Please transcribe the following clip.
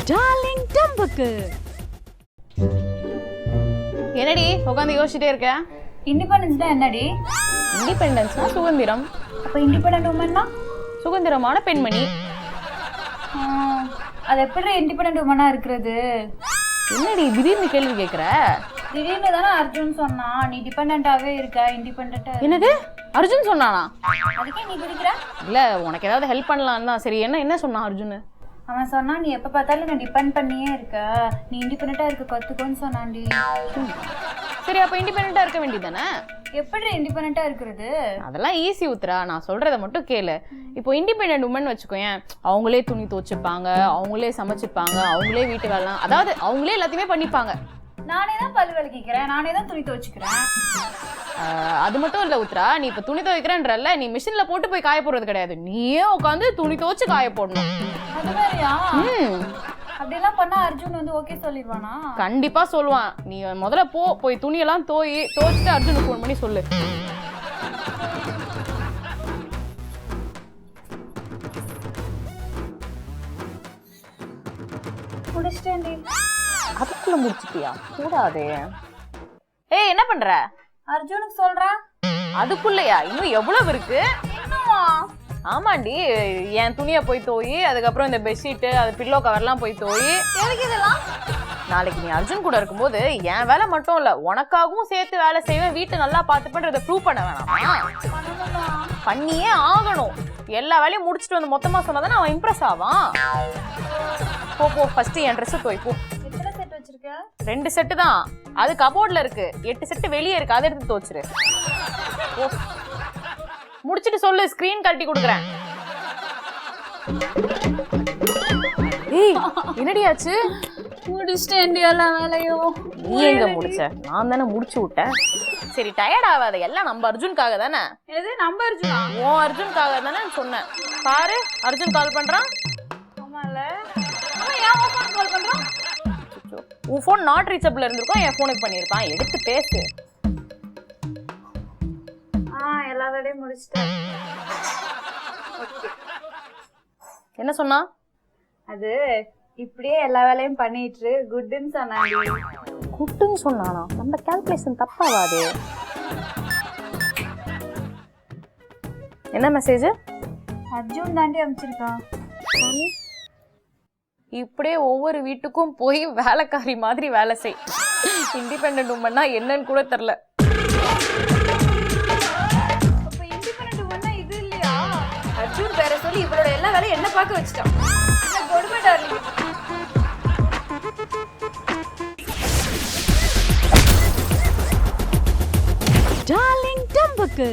Darling டம்புக்கு. என்னடி உட்காந்து யோசிச்சுட்டே இருக்க? இண்டிபெண்டன்ஸ்னா என்னடி? இண்டிபெண்டன்ஸ்னா சுதந்திரம். அப்ப இண்டிபெண்டன்ட் உமன்னா சுதந்திரமான பெண்மணி. அது எப்படி இண்டிபெண்டன்ட் உமனா இருக்கிறது? என்னடி திடீர்னு கேள்வி கேட்குற? திடீர்னு தானே அர்ஜுன் சொன்னான் நீ டிபெண்டாவே இருக்க இண்டிபெண்டா. என்னது அர்ஜுன் சொன்னானா? அதுக்கே நீ குதிக்கிற? இல்ல உனக்கு ஏதாவது ஹெல்ப் பண்ணலாம் தான். சரி என்ன சொன்னான் அர்ஜுன்? அவன் சொன்னான் நீ எப்ப பார்த்தாலும் நான் டிபெண்ட் பண்ணியே இருக்க, நீ இண்டிபெண்டா இருக்க கத்துக்கோன்னு சொன்னான்டி. சரி அப்ப இண்டிபெண்டா இருக்க வேண்டியதானே? எப்படி இண்டிபெண்டா இருக்கிறது? அதெல்லாம் ஈஸி உத்ரா, நான் சொல்றதை மட்டும் கேளு. இப்போ இண்டிபெண்டன்ட் உமன் வச்சுக்கோயேன், அவங்களே துணி துவச்சுப்பாங்க, அவங்களே சமைச்சுப்பாங்க, அவங்களே வீட்டு வேலை, அதாவது அவங்களே எல்லாத்தையுமே பண்ணிப்பாங்க. நானே தான் பல்லு விளக்கிக்கிறேன், நானே தான் துணி துவச்சுக்கிறேன். அது மட்டும் இல்ல உத்ரா, நீ இப்ப துணி துவைக்கிறன்றல்ல, நீ மிஷின்ல போட்டு போய் காய போடுறது கிடையாது, நீயே உட்காந்து துணி துவச்சு காய போடணும். அது வேறயா? அப்படியெல்லாம் பண்ணா அர்ஜுன் வந்து ஓகே சொல்லிடுவானா? கண்டிப்பா சொல்லுவான். நீ முதல்ல போய் துணியெல்லாம் துவைச்சிட்டு அர்ஜுனுக்கு ஃபோன் பண்ணி சொல்லு. முடிச்சிட்டேன்டி. அதுக்குள்ள முடிச்சிட்டியா? கூடாதே. ஏய் என்ன பண்ற? அர்ஜுனுக்கு சொல்றேன். அதுக்குள்ளயா? இன்னும் எவ்வளவு இருக்கு? ஆமாண்டி, என் துணியை போய் தோயி, அதுக்கப்புறம் இந்த பெட்ஷீட்டு அது பில்லோ கவர்லாம் போய் தோயி. எதுக்கு இதெல்லாம்? நாளைக்கு நீ அர்ஜுன் கூட இருக்கும்போது என் வேலை மட்டும் இல்ல உனக்காகவும் சேர்த்து வேலை செய்வேன், வீட்டை நல்லா பார்த்துப்பேன்றதை ப்ரூவ் பண்ண வேணாமா? பண்ணியே ஆகணும். எல்லா வேலையும் முடிச்சுட்டு வந்து மொத்தமா சொன்னாதான் அவன் இம்ப்ரெஸ் ஆவான். போ ஃபர்ஸ்ட் என் ட்ரெஸ் தோய் போ. எத்தனை செட் வச்சிருக்க? 2 செட்டு தான், அது கபோர்ட்ல இருக்கு. 8 செட்டு வெளியே இருக்கு, அதை எடுத்து துவச்சிரு. முடிச்சிட்டு சொல்லு, ஸ்கிரீன் கழட்டி கொடுக்குறேன். ஏய் என்னடியாச்சு? முடிச்சிட்டேன்டி எல்லா வேலையும். நீ எங்க முடிச்ச? நான் தானே முடிச்சு விட்டேன். சரி டயர்ட் ஆகாத, எல்லாம் நம்ம அர்ஜுனுக்காக தானே. எது நம்ம அர்ஜுனா? ஓ அர்ஜுனுக்காக தானே சொன்னேன். பாரு அர்ஜுன் கால் பண்றான். ஆமால. அவன் ஏன் ஃபோன் கால் பண்றான்? உன் ஃபோன் நாட் ரீச்சபிள் இருந்திருக்கும், என் ஃபோனுக்கு பண்ணியிருக்கான். எடுத்து பேசு. எல்லா வேலையும் முடிச்சிட்டேன். என்ன சொன்னா? அது இப்படியே எல்லா வேலையும் பண்ணிட்டு குட்னு சொன்னாங்க. குட்டுன்னு சொன்னானா? நம்ம கால்குலேஷன் தப்பாவாது. என்ன மெசேஜ்? அர்ஜுன் தாண்டி அனுப்பிச்சிருக்கான். இப்படியே ஒவ்வொரு வீட்டுக்கும் போய் வேலைக்காரி மாதிரி வேலை செய். இண்டிபெண்டன்ட் உமன்னா என்னன்னு கூட தெரியல. அப்ப இண்டிபெண்டன்ட் உமன்னா இது இல்லையா? அர்ஜுன் பேரை சொல்லி இவளோட எல்லா வேலையும் என்ன பார்க்க வச்சிட்டான். கொடுமை டார்லிங். டார்லிங் டம்புக்கு.